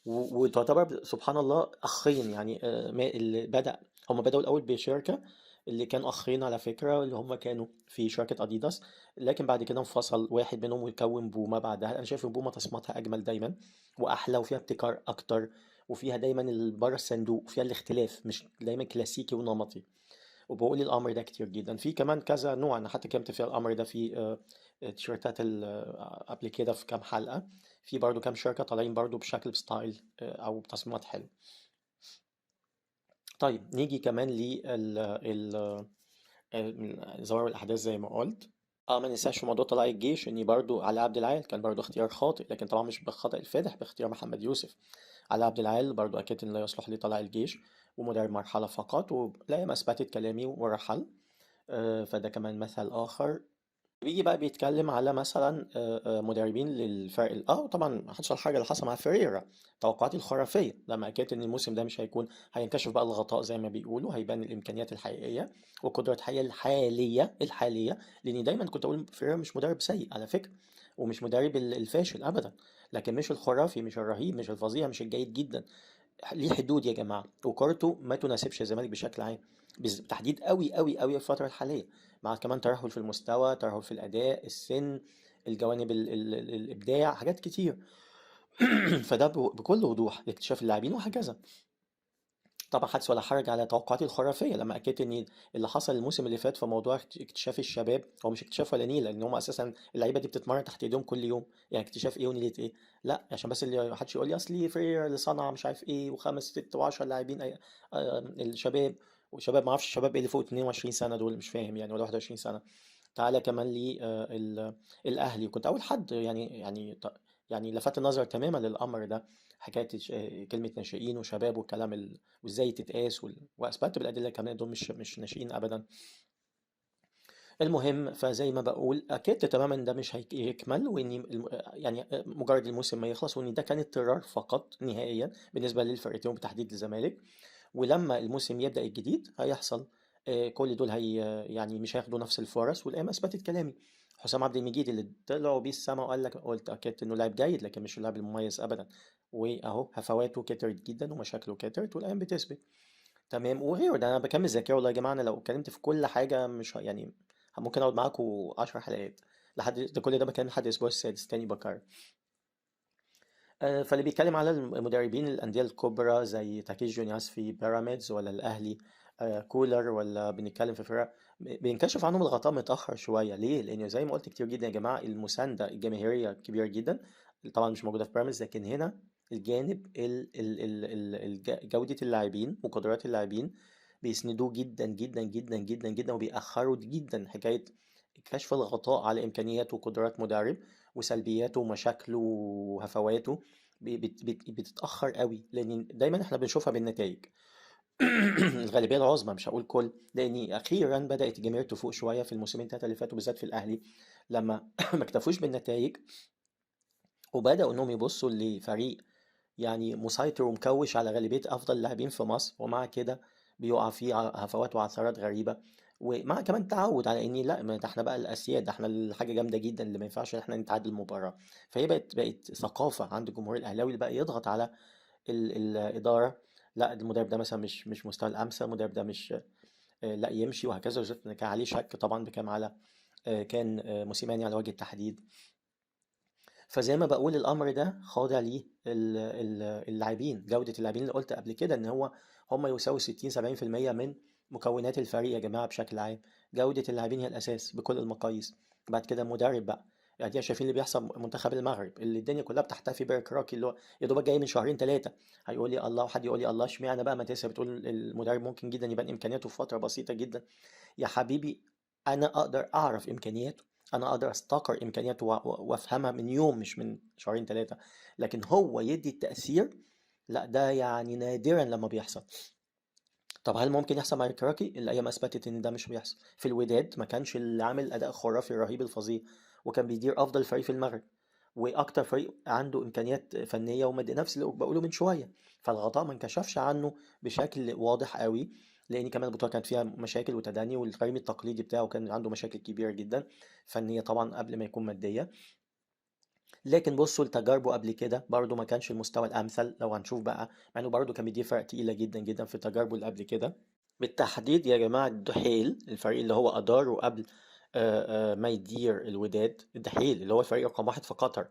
وتعتبر سبحان الله اخين يعني. اللي هم بدأوا الاول بشركة، اللي كان اخين على فكرة، اللي هم كانوا في شركة اديداس، لكن بعد كده انفصل واحد منهم ويكون بوما بعدها. انا شايف إن بوما تصميماتها اجمل دايما واحلى وفيها ابتكار اكتر، وفيها دايما بره الصندوق، وفيها الاختلاف مش دايما كلاسيكي ونمطي. وبقول الامر ده كتير جدا في كمان كذا نوع، انا حتى كلمت فيها الامر ده في تيشيرتات قبل كده في كام حلقة، في برضو كام شركة طالعين برضو بشكل بستايل او بتصميمات حلوة. طيب نيجي كمان ظواهر الاحداث زي ما قلت. اه ما ننساش في موضوع طلائع الجيش اني برضو علي عبد العال كان برضو اختيار خاطئ، لكن طبعا مش بالخطأ الفادح باختيار محمد يوسف. علي عبد العال برضو اكيد ان لا يصلح لطلائع الجيش، ومدرب مرحلة فقط، ولا ما اثبتت كلامي ورحل. فده كمان مثل آخر. بيجي بقى بيتكلم على مثلا مدربين للفرق طبعا ما حدش الحاجه اللي حصل مع فيريرا، توقعاتي الخرافيه لما اكدت ان الموسم ده مش هيكون، هينكشف بقى الغطاء زي ما بيقولوا، هيبان الامكانيات الحقيقيه والقدرات الحقيقيه الحاليه. لاني دايما كنت اقول فيريرا مش مدرب سيء على فكره، ومش مدرب الفاشل ابدا، لكن مش الخرافي، مش الرهيب، مش الفظيع، مش الجيد جدا. ليه حدود يا جماعه، وكورته ما تناسبش الزمالك بشكل عام، بالتحديد قوي قوي قوي الفتره الحاليه، مع كمان ترهل في المستوى، ترهل في الاداء، السن، الجوانب الابداع، حاجات كتير. فده بكل وضوح اكتشاف اللاعبين وهكذا. طبعا حدث ولا حرج على توقعاتي الخرافيه لما اكدت ان اللي حصل الموسم اللي فات في موضوع اكتشاف الشباب هو مش اكتشاف ولا نيله، لان هم اساسا اللعيبه دي بتتمرن تحت ايديهم كل يوم، يعني اكتشاف ايه ونيله ايه؟ لا عشان بس اللي محدش يقول لي اصلي فرير اللي صنع مش عارف ايه وخمس ست وعشر لاعبين الشباب، وشباب ما اعرفش الشباب ايه اللي فوق 22 سنه دول، مش فاهم يعني، ولا 21 سنه. تعالى كمان لي الاهلي، كنت اول حد يعني لفت النظر تماما للامر ده، حكايه كلمه ناشئين وشباب والكلام وازاي تتقاس واثبتت بالادله كمان دول مش ناشئين ابدا. المهم فزي ما بقول اكدت تماما ده مش هيكمل، واني يعني مجرد الموسم ما يخلص، وان ده كان اضطرار فقط نهائيا بالنسبه للفرقتين وبتحديد الزمالك. ولما الموسم يبدأ الجديد هيحصل كل دول هي يعني مش هياخدوا نفس الفرص، والايام اثبتت كلامي. حسام عبد المجيد اللي طلعوا بيه السما وقال لك، قلت اكدت انه لاعب جيد لكن مش اللاعب المميز ابدا، واهو هفواته كترت جدا ومشاكله كترت، والايام بتثبت. تمام، وغيره ده انا بكمل ذاكره والله يا جماعه، انا لو اتكلمت في كل حاجه مش يعني ممكن اقعد معاكم 10 حلقات، لحد ده، كل ده مكان لحد الاسبوع السادس تاني بكرر. فاللي بيتكلم على المدربين الأندية الكبرى زي تاكيش جونياس في بيراميدز ولا الأهلي، كولر، ولا بنتكلم في فرق بينكشف عنهم الغطاء متأخر شوية. ليه؟ لأن زي ما قلت كتير جدا يا جماعة، المساندة الجماهيرية كبيرة جدا، طبعا مش موجودة في بيراميدز، لكن هنا الجانب جودة اللاعبين وقدرات اللاعبين بيسندوه جدا جدا جدا جدا جدا، وبيأخروا جدا حكاية كشف الغطاء على إمكانيات وقدرات مدرب وسلبياته ومشاكله وهفواته. بتتأخر قوي، لأن دايما احنا بنشوفها بالنتائج. الغالبية العظمى، مش هقول كل، لأن أخيرا بدأت الجماهير تفوق شوية في الموسمين التلاتة اللي فاتوا بالذات في الأهلي، لما ما اكتفوش بالنتائج وبدأوا إنهم يبصوا لفريق يعني مسيطر ومكوش على غالبية أفضل اللاعبين في مصر، ومع كده بيقع فيه هفوات وعثرات غريبة. ومع كمان تعود على إني لا، ما ده احنا بقى الأسياد، ده احنا الحاجة جامدة جدا اللي ما ينفعش إن احنا نتعادل المباراة. فهي بقت ثقافة عند الجمهور الأهلاوي اللي بقى يضغط على الإدارة. لا المدرب ده مثلا مش مستوى الأمثل، المدرب ده مش لا يمشي، وهكذا. وزيت إن كان عليه شك طبعا بكام على كان موسيماني على وجه التحديد. فزي ما بقول الامر ده خاضع ليه اللاعبين، جوده اللاعبين اللي قلت قبل كده ان هم يساوي 60 70% من مكونات الفريق يا جماعه بشكل عام. جوده اللاعبين هي الاساس بكل المقاييس. بعد كده المدرب بقى، يعني دي شايفين اللي بيحصل منتخب المغرب اللي الدنيا كلها بتحتفي بيركراكي اللي هو يا دوبك جاي من شهرين ثلاثه. هيقول لي الله، وحد يقول لي الله اشمعنى بقى ما تنسى بتقول المدرب ممكن جدا يبان امكانياته في فتره بسيطه جدا. يا حبيبي، انا اقدر اعرف امكانياته، انا اقدر استقر امكانياته وافهمها من يوم مش من شهرين ثلاثه. لكن هو يدي التاثير، لا ده يعني نادرا لما بيحصل. طب هل ممكن يحصل مع الكراكي؟ الايام اثبتت ان ده مش بيحصل. في الوداد ما كانش اللي عامل اداء خرافي الرهيب الفظيع، وكان بيدير افضل فريق في المغرب واكتر فريق عنده امكانيات فنيه نفس اللي بقوله من شويه. فالغطاء ما انكشفش عنه بشكل واضح قوي، لان كمان البطوله كانت فيها مشاكل وتداني، والفريق التقليدي بتاعه كان عنده مشاكل كبيره جدا فنيه طبعا قبل ما يكون ماديه. لكن بصوا لتجاربه قبل كده برضه ما كانش المستوى الامثل لو هنشوف بقى، مع انه برضه كان بيدير فرق تقيله جدا جدا في تجاربه اللي قبل كده. بالتحديد يا جماعة الدحيل، الفريق اللي هو أداره قبل ما يدير الوداد، الدحيل اللي هو الفريق رقم واحد في قطر.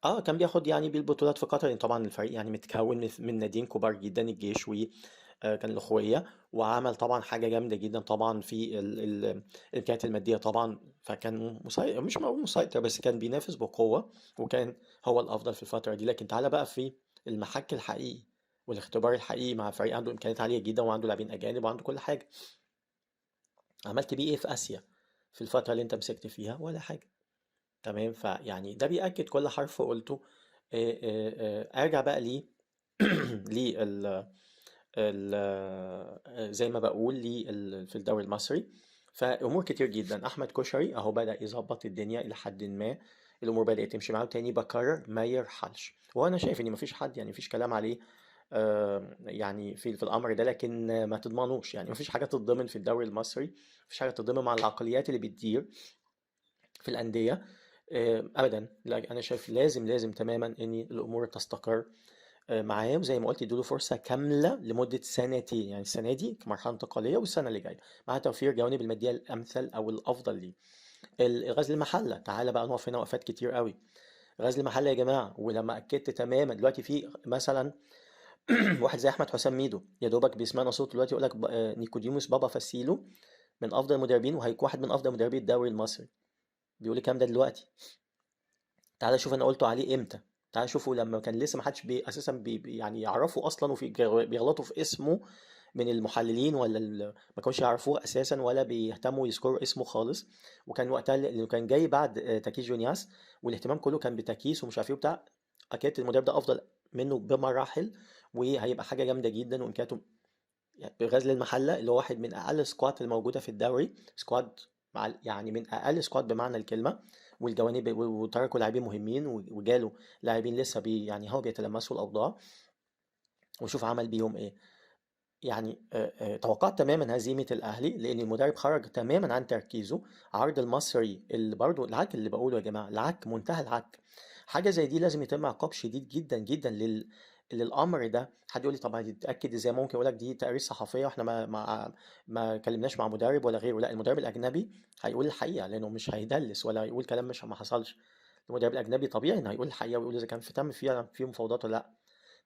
اه كان بياخد يعني بالبطولات في قطر، لأن طبعا الفريق يعني متكون من ناديين كبار جدا، الجيش وكان الأخوية. وعمل طبعا حاجة جامدة جدا طبعا في الإمكانيات المادية طبعا، فكان مسيطر، مش معقول مسيطر، بس كان بينافس بقوة، وكان هو الأفضل في الفترة دي. لكن تعالى بقى في المحك الحقيقي والاختبار الحقيقي مع فريق عنده إمكانيات عالية جدا وعنده لاعبين أجانب وعنده كل حاجة، عملت بيه إيه في آسيا في الفترة اللي أنت مسكت فيها؟ ولا حاجة. تمام، فيعني ده بيأكد كل حرف قلته. ارجع بقى ليه ليه زي ما بقول ليه في الدوري المصري. فامور كتير جدا، احمد كشري اهو بدأ يظبط الدنيا الى حد ما، الامور بدأت تمشي معاه تاني. بكرر ما يرحلش، وانا شايف ان مفيش حد، يعني مفيش كلام عليه يعني في الامر ده، لكن ما تضمنوش، يعني مفيش حاجه تتضمن في الدوري المصري، مفيش حاجه تتضمن مع العقليات اللي بتدير في الأندية أبدا. لا أنا شايف لازم تماما إن الأمور تستقر معاه، وزي ما قلت يدوله فرصة كاملة لمدة سنتين، يعني السنة دي كمرحلة انتقالية والسنة اللي جاية مع توفير جوانب المادية الأمثل أو الأفضل ليه. غزل المحلة، تعالى بقى نقف هنا وقفات كتير قوي. غزل المحلة يا جماعة، ولما أكدت تماما دلوقتي في مثلا واحد زي أحمد حسام ميدو، يا دوبك بيسمعنا صوت دلوقتي يقول لك نيكوديموس بابا فاسيلو من أفضل المدربين، وهيكون واحد من أفضل مدربي الدوري المصري، بيقول الكلام ده دلوقتي. تعالى شوف انا قلته عليه امتى، تعالى شوفوا لما كان لسه ما حدش اساسا يعني يعرفوا اصلا، وفي بيغلطوا في اسمه من المحللين ولا ما كانوش يعرفوه اساسا ولا بيهتموا يذكروا اسمه خالص. وكان وقتها اللي كان جاي بعد تاكيس جونياس، والاهتمام كله كان بتاكيس ومش عارف ايه وبتاع. اكيد المدرب ده افضل منه بمراحل، وهيبقى حاجه جامده جدا، وامكانياته يعني بغزل المحله اللي هو واحد من اقل السكواد الموجوده في الدوري، سكواد مع يعني من اقل سكواد بمعنى الكلمه، والجوانب وتركوا لاعبين مهمين وجالوا لاعبين لسه يعني هو بيتلمسوا الاوضاع، وشوف عمل بيهم ايه. يعني توقعت تماما هزيمه الاهلي، لان المدرب خرج تماما عن تركيزه. عرض المصري اللي برضه العك اللي بقوله يا جماعه، العك منتهى العك. حاجه زي دي لازم يتم عقاب شديد جدا جدا للامر ده. حد يقول لي طب هتتاكد ازاي؟ ممكن اقول لك دي تقارير صحفيه واحنا ما كلمناش مع مدرب ولا غيره. لا، المدرب الاجنبي هيقول الحقيقه لانه مش هيدلس ولا هيقول كلام مش ما حصلش. المدرب الاجنبي طبيعي انه هيقول الحقيقه ويقول اذا كان تم فيها في مفاوضات ولا لا.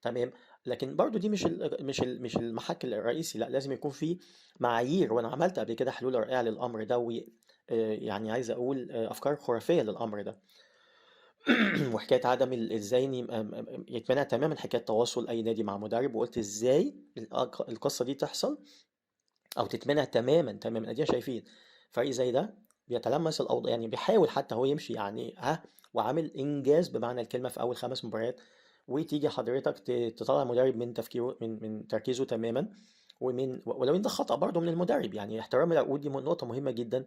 تمام. لكن برضو دي مش المحك الرئيسي. لا، لازم يكون في معايير، وانا عملت قبل كده حلول رائعه للامر ده يعني عايز اقول افكار خرافيه للامر ده. وحكايه عدم ازاي يتمنع تماما حكايه تواصل اي نادي مع مدرب، وقلت ازاي القصه دي تحصل او تتمنع تماما تماما. ادينا شايفين فريق زي ده بيتلمس الاوضاع، يعني بيحاول حتى هو يمشي يعني وعامل انجاز بمعنى الكلمه في اول 5 مباريات، وتيجي حضرتك تطلع مدرب من تفكيره من تركيزه تماما. ولو ان ده خطأ برضه من المدرب، يعني احترام العقود دي نقطة مهمة جدا.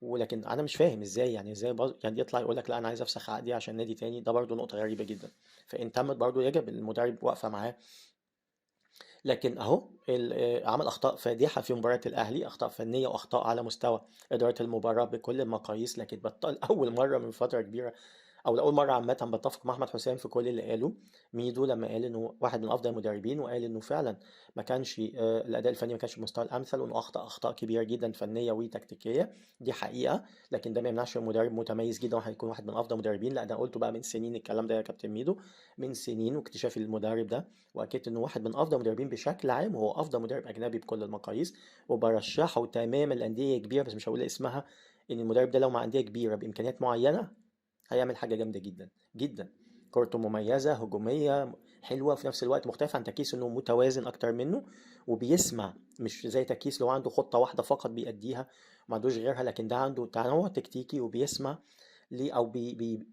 ولكن انا مش فاهم ازاي، يعني ازاي برضه يعني يطلع يقول لك لا انا عايز افسخ عقدي عشان نادي تاني، ده برضه نقطة غريبة جدا. فان تمت برضه يجب المدرب واقفة معاه. لكن اهو عمل اخطاء فادحه في مباراه الاهلي، اخطاء فنيه واخطاء على مستوى اداره المباراه بكل المقاييس. لكن بطل اول مره من فتره كبيره، او لاول مره عامه، بتفق مع احمد حسام في كل اللي قاله. ميدو لما قال انه واحد من افضل المدربين، وقال انه فعلا ما كانش الاداء الفني ما كانش بالمستوى الامثل، وانه اخطا اخطاء كبيره جدا فنيه وتكتيكيه. دي حقيقه. لكن ده ما يمنعش مدرب متميز جدا وهيكون واحد من افضل المدربين. لا، ده قلته بقى من سنين الكلام ده يا كابتن ميدو، من سنين واكتشاف المدرب ده. واكدت انه واحد من افضل المدربين بشكل عام، وهو افضل مدرب اجنبي بكل المقاييس. وبرشحه تماما لانديه كبيره بس مش هقول اسمها، ان المدرب ده لو مع انديه كبيره بامكانيات معينه هيعمل حاجة جامدة جدا جدا. كورته مميزة، هجومية حلوة، في نفس الوقت مختلف عن تكيس انه متوازن اكتر منه، وبيسمع. مش زي تكيس لو عنده خطة واحدة فقط بيأديها وما عندوش غيرها. لكن ده عنده تنوع تكتيكي وبيسمع ليه، او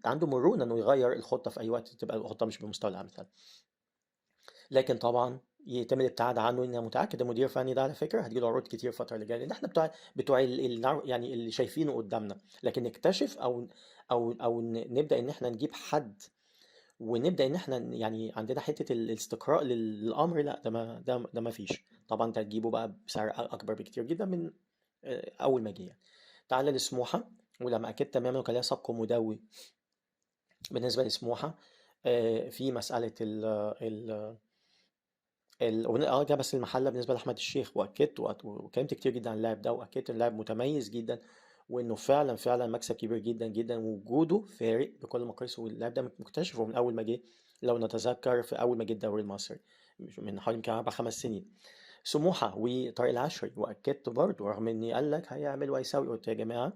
عنده مرونة انه يغير الخطة في اي وقت تبقى الخطة مش بالمستوى الامثل. لكن طبعا يتم الابتعاد عنه. ان أنا متاكد المدير الفني ده على فكره هتجيله عروض كتير الفتره اللي جايه، لان احنا بتوع يعني اللي شايفينه قدامنا. لكن نكتشف او نبدا ان احنا نجيب حد، ونبدا ان احنا يعني عندنا حته الاستقراء للامر. لا، ده ما فيش. طبعا انت هتجيبه بقى بسعر اكبر بكتير جدا من اول ما جه يعني. تعالى لسموحه. ولما اكدت تماما وكان ليا سبق مدوي بالنسبه لسموحه في مساله ده بس المحله بالنسبه لاحمد الشيخ. واكدت وكلمت كتير جدا عن اللاعب ده، واكدت ان اللاعب متميز جدا، وانه فعلا فعلا مكسب كبير جدا جدا، ووجوده فارق بكل المقاييس. واللاعب ده مكتشفه من اول ما جه، لو نتذكر في اول ما جه الدوري المصري من حوالي يمكن 4 5 سنين. سموحه وطارق العشري، واكدت برضه رغم اني قال لك هيعمل وهيساوي، قلت يا جماعه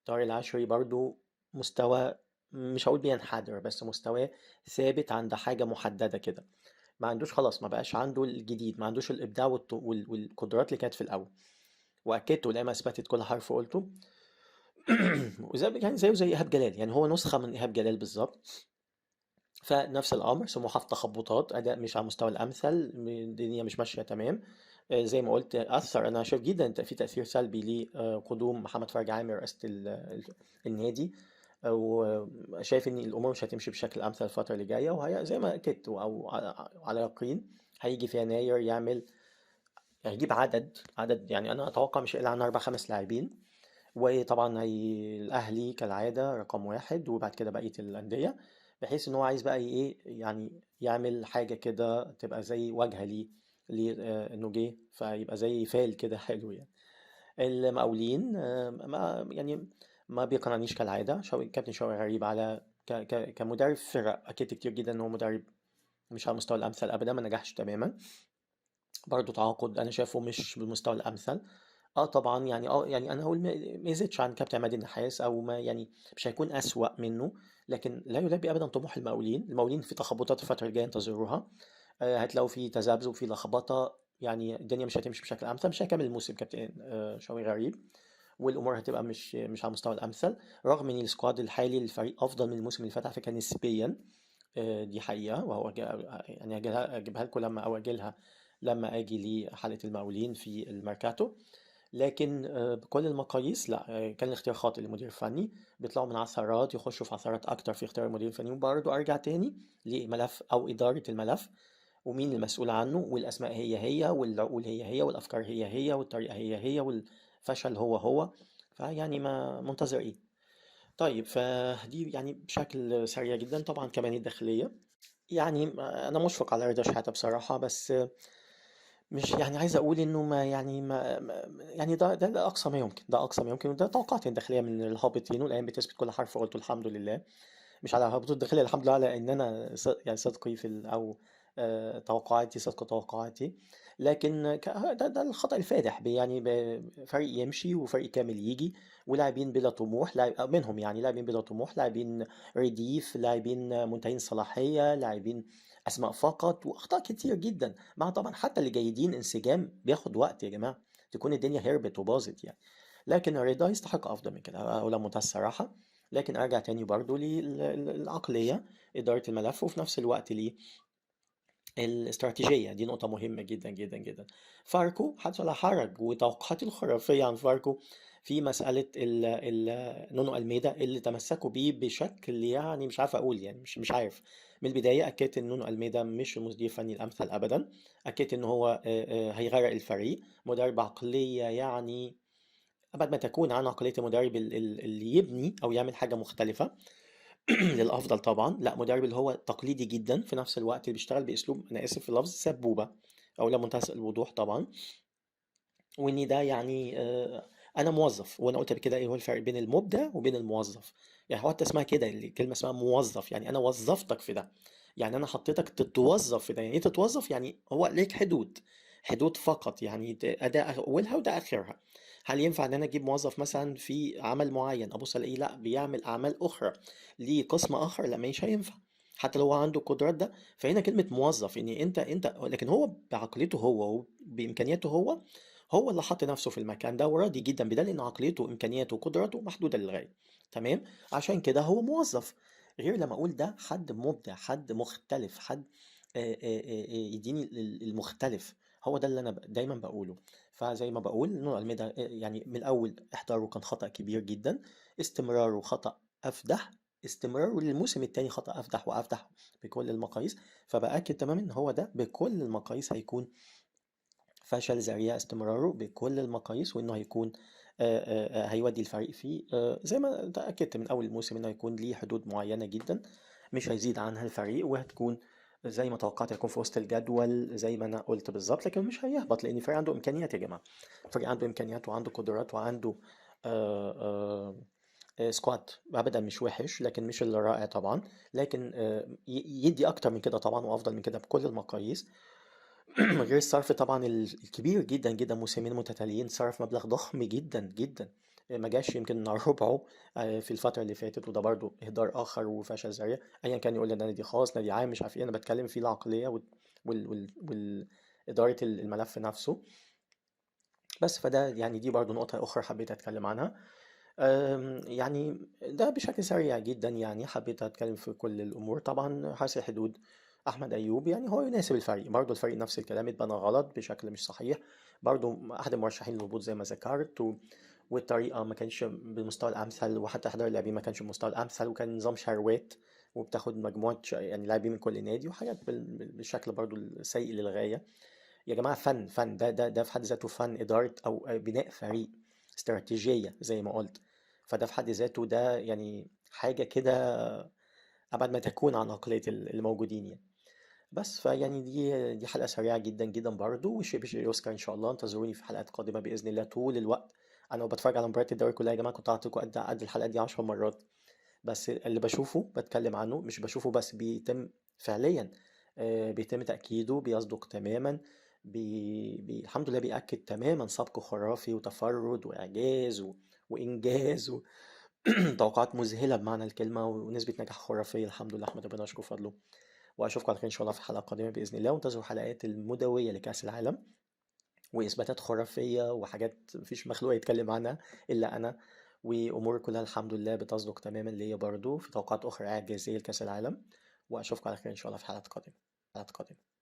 طارق العشري برضه مستوى، مش هقول بينحدر، بس مستواه ثابت عند حاجه محدده كده. ما عندوش خلاص، ما بقاش عنده الجديد، ما عندوش الابداع والقدرات اللي كانت في الاول. واكدت ولما اثبتت كل حرف قلته. وزي يعني زيه زي ايهاب جلال، يعني هو نسخه من ايهاب جلال بالظبط. فنفس الامر، سموحه في تخبطات، اداء مش على المستوى الامثل، الدنيا مش ماشيه تمام. زي ما قلت اثر، انا شايف جدا إن في تاثير سلبي لقدوم محمد فرج عامر رئاسه النادي. وشايف ان الامور مش هتمشي بشكل امثل الفتره اللي جايه، وهي زي ما اكدت او على يقين هيجي في يناير يعمل، هيجيب عدد يعني انا اتوقع مش يقل عن 4 5 لاعبين. وطبعا الاهلي كالعاده رقم واحد، وبعد كده بقيه الانديه. بحيث ان هو عايز بقى ايه يعني يعمل حاجه كده تبقى زي واجهه ليه انه جه فيبقى زي فال كده حلو يعني. المقاولين ما يعني ما بيقنعنيش كالعاده. كابتن شوقي غريب على كمدرب فرق، اكيد كتير جدا ان هو مدرب مش على المستوى الامثل ابدا، ما نجحش تماما. برضه تعاقد انا شايفه مش بالمستوى الامثل. طبعا يعني يعني انا هقول ما يزيدش عن كابتن عماد النحاس، او ما يعني مش هيكون اسوأ منه. لكن لا يلبي ابدا طموح المقاولين في تخبطات الفتره الجايه انتظروها. هتلاقوا في تذبذب وفي لخبطه، يعني الدنيا مش هتمشي بشكل امثل، مش هيكمل الموسم كابتن شوقي غريب. والامور هتبقى مش على المستوى الامثل، رغم ان السكواد الحالي للفريق افضل من الموسم اللي فات على فكره نسبيا. دي حقيقة. وهو يعني أجيبها لكم لما أو أجيلها لما أجي لحلقة المقاولين في الميركاتو. لكن بكل المقاييس لا، كان الاختيار خاطئ للمدير الفني. بيطلعوا من عثرات يخشوا في عثرات أكتر في اختيار المدير الفني. وبرضه أرجع تاني لملف أو إدارة الملف، ومين المسؤول عنه، والأسماء هي والعقول هي والأفكار هي والطريقة هي والفشل هو. فيعني ما منتظر إيه؟ طيب، فدي يعني بشكل سريع جدا. طبعا كمان الداخلية يعني أنا مشفق على رضا شحاتة بصراحة، بس مش يعني عايز أقول إنه ما يعني يعني ده أقصى ما يمكن، ده أقصى ما يمكن، وده توقعاتي الداخلية من الهابطين، والأيام بتثبت كل حرف قلته الحمد لله. مش على هبوط الداخلية، الحمد لله على إن أنا يعني صدقي في أو توقعاتي صدق توقعاتي. لكن ده الخطأ الفادح، يعني فريق يمشي وفريق كامل يجي، ولاعبين بلا طموح، منهم يعني لاعبين بلا طموح، لاعبين رديف، لاعبين منتهين صلاحية، لاعبين أسماء فقط، وأخطاء كتير جدا. مع طبعا حتى اللي جيدين انسجام بياخد وقت يا جماعة، تكون الدنيا هربت وباظت يعني. لكن رضا يستحق أفضل من كده، أقولها بمنتهى الصراحة. لكن ارجع تاني برضو للعقلية، إدارة الملف، وفي نفس الوقت للاستراتيجية. دي نقطة مهمة جدا جدا جدا. فاركو حدث ولا حرج، وتوقعاتي الخرافية عن فاركو في مسألة نونو ألميدا اللي تمسكوا بيه بشكل يعني مش عارف أقول، يعني مش عارف. من البداية أكدت إن نونو ألميدا مش المدير الفني الأمثل أبدا. أكدت إن هو هيغرق الفريق، مدرب عقلية يعني أبعد ما تكون عن عقلية المدرب اللي يبني أو يعمل حاجة مختلفة. للأفضل طبعا. لا، مدرب اللي هو تقليدي جدا في نفس الوقت، اللي بيشتغل بأسلوب، أنا آسف في اللفظ، سبوبة، أو لا، منتهى الوضوح طبعا. وإن ده يعني أنا موظف، وأنا قلت قبل كده إيه هو الفرق بين المبدع وبين الموظف. يعني هو حتى اسمها كده، الكلمة اسمها موظف، يعني أنا وظفتك في ده، يعني أنا حطيتك تتوظف في ده. يعني إيه تتوظف؟ يعني هو ليك حدود، حدود فقط، يعني ده أولها وده آخرها. هل ينفع إن أنا أجيب موظف مثلا في عمل معين، أبص ألاقيه لا بيعمل أعمال أخرى ليه قسم آخر؟ لا، مش هينفع، حتى لو هو عنده القدرات ده. فهنا كلمة موظف، إن أنت لكن هو بعقليته هو وبإمكانياته هو، هو اللي حط نفسه في المكان ده وراضي جدا بده، لان عقليته وامكانياته وقدراته محدوده للغايه. تمام. عشان كده هو موظف. غير لما اقول ده حد مبدع، حد مختلف، حد يديني المختلف. هو ده اللي انا دايما بقوله. فزي ما بقول نور الميدا يعني من الاول احضاره كان خطأ كبير جدا، استمراره خطأ افدح، استمراره للموسم الثاني خطأ افدح وافدح بكل المقاييس. فبأكد تماما ان هو ده بكل المقاييس هيكون فشل ذريع، استمراره بكل المقاييس، وانه هيكون هيودي الفريق فيه زي ما اتأكدت من اول الموسم انه هيكون ليه حدود معينة جدا مش هيزيد عنها الفريق، وهتكون زي ما توقعت هيكون في وسط الجدول زي ما انا قلت بالظبط. لكن مش هيهبط، لان الفريق عنده امكانيات يا جماعة. الفريق عنده امكانيات وعنده قدرات وعنده آه، آه، سكواد ابدا مش وحش، لكن مش اللي رائع طبعا. لكن يدي اكتر من كده طبعا، وافضل من كده بكل المقاييس. غير الصرف طبعا الكبير جدا جدا، موسمين متتاليين صرف مبلغ ضخم جدا جدا، ما جاش يمكن ربعه في الفترة اللي فاتت. وده برضو إهدار آخر وفشل ذريع. أيا كان يقول لي ده نادي خاص، نادي عام، مش عارف إيه، أنا بتكلم في العقلية إدارة الملف نفسه. بس فده يعني دي برضو نقطة أخرى حبيت أتكلم عنها. يعني ده بشكل سريع جدا، يعني حبيت أتكلم في كل الأمور. طبعا حرس الحدود أحمد أيوب يعني هو يناسب الفريق، برضه الفريق نفس الكلام اتبنى غلط بشكل مش صحيح، برضه أحد المرشحين للهبوط زي ما ذكرت، والطريقة ما كانش بالمستوى الأمثل، وحتى إحضار اللاعبين ما كانش بالمستوى الأمثل، وكان نظام شروات، وبتاخد مجموعة يعني لاعبين من كل نادي، وحاجات بالشكل برضه السيء للغاية. يا جماعة فن، فن ده في حد ذاته فن، إدارة أو بناء فريق، استراتيجية زي ما قلت. فده في حد ذاته ده يعني حاجة كده أبعد ما تكون عن عقلية الموجودين يعني. بس فيعني دي حلقة سريعة جدا جدا برضو، وشيء بشيء يذكر إن شاء الله. انتظروني في حلقات قادمة بإذن الله طول الوقت. أنا بتفرج على مباريات الدوري كلها يا جماعة، كنت أعطيكم قد الحلقة دي 10 مرات. بس اللي بشوفه بتكلم عنه، مش بشوفه بس، بيتم فعليا بيتم تأكيده، بيصدق تماما. الحمد لله بيأكد تماما سبق خرافي وتفرد وإعجاز وإنجاز توقعات مذهلة بمعنى الكلمة، ونسبة نجاح خرافية. الحمد لله، أحمد ربنا، أشكر فضله. وأشوفكم على خير إن شاء الله في حلقة قادمة بإذن الله. وانتظروا حلقات المدوية لكأس العالم، وإثباتات خرافية وحاجات مفيش مخلوق يتكلم عنها إلا أنا. وأمور كلها الحمد لله بتصدق تماما ليا برضو في توقعات أخرى إعجازية لكأس العالم. وأشوفكم على خير إن شاء الله في حلقات قادمة.